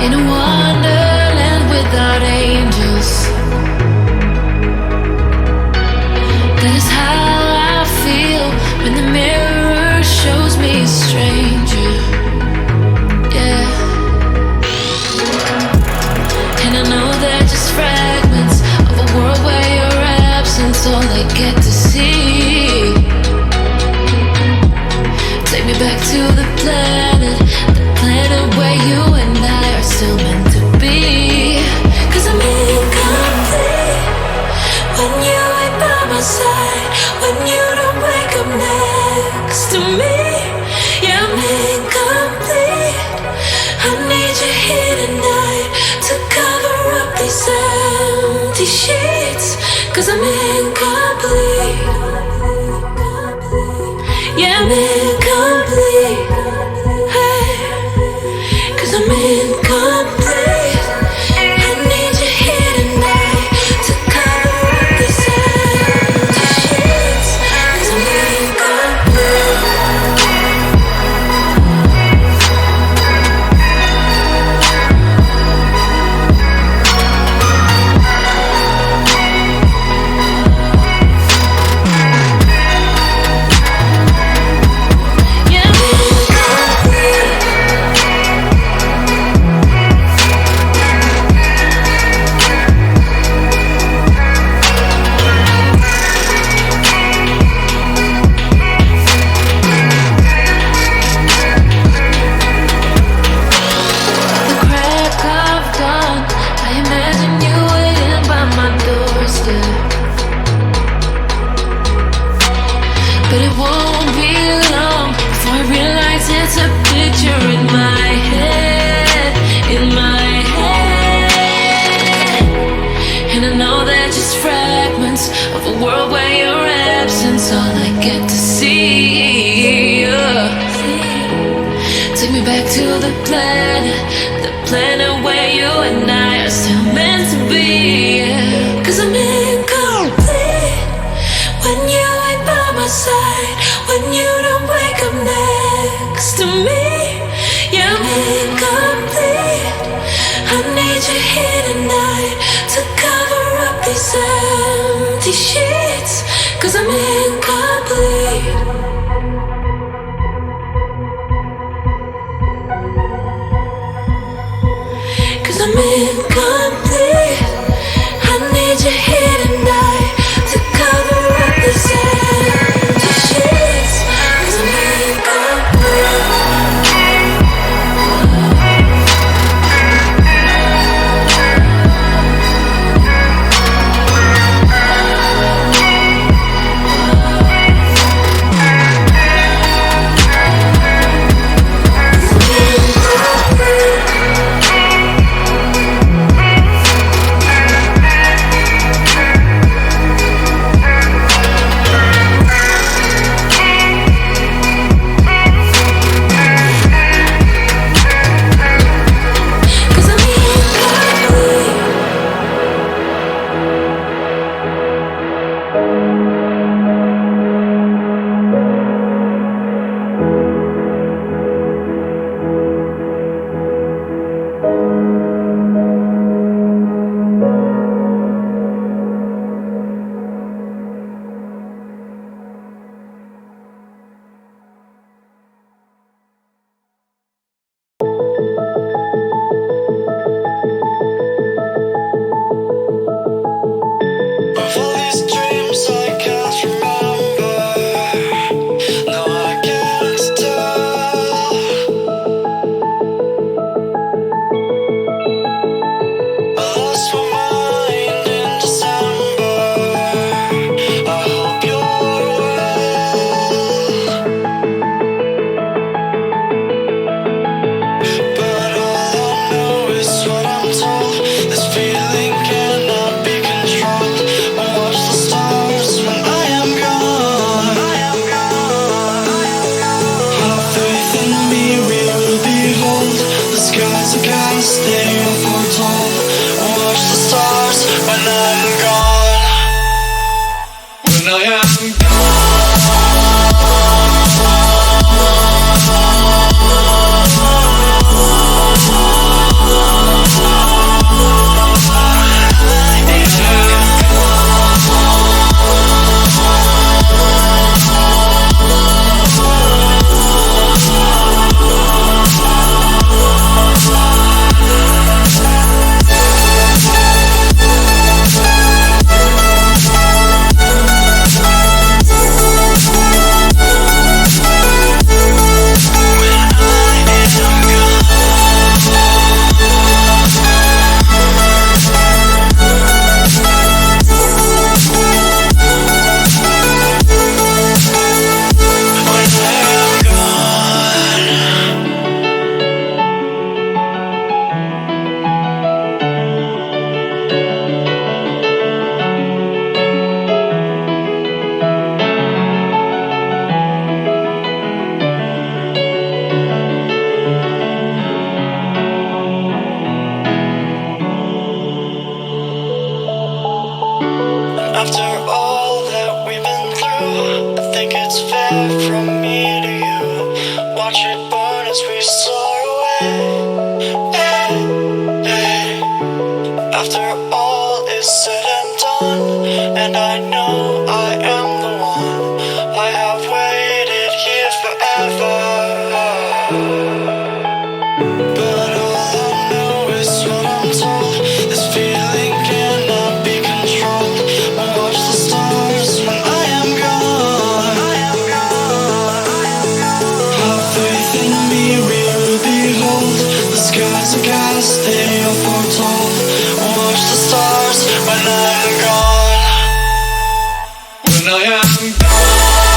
in a wonderland without angels. That is how I feel when the mirror shows me a stranger. Yeah. And I know they're just fragments of a world where your absence all I get to see. Take me back to the planet where you and I are still meant to be. 'Cause I'm incomplete when you ain't by my side, when you don't wake up next to me. Yeah, I'm incomplete. I need you here tonight to cover up these empty sheets. 'Cause I'm incomplete. Yeah, I'm incomplete. Hey, 'cause I'm incomplete. I need you here tonight to cover up these empty sheets. 'Cause I'm incomplete. But it won't be long before I realize it's a picture in my head, in my head. And I know they're just fragments of a world where your absence all I get to see. Take me back to the planet where you and I are still meant to be. 'Cause I'm incomplete when you ain't by my side, when you don't wake up next to me. Yeah, I'm incomplete. I need you here tonight to cover up these empty sheets. 'Cause I'm incomplete. I'm incomplete. I need you here tonight to cover up these empty sheets. 'Cause I'm incomplete. I'm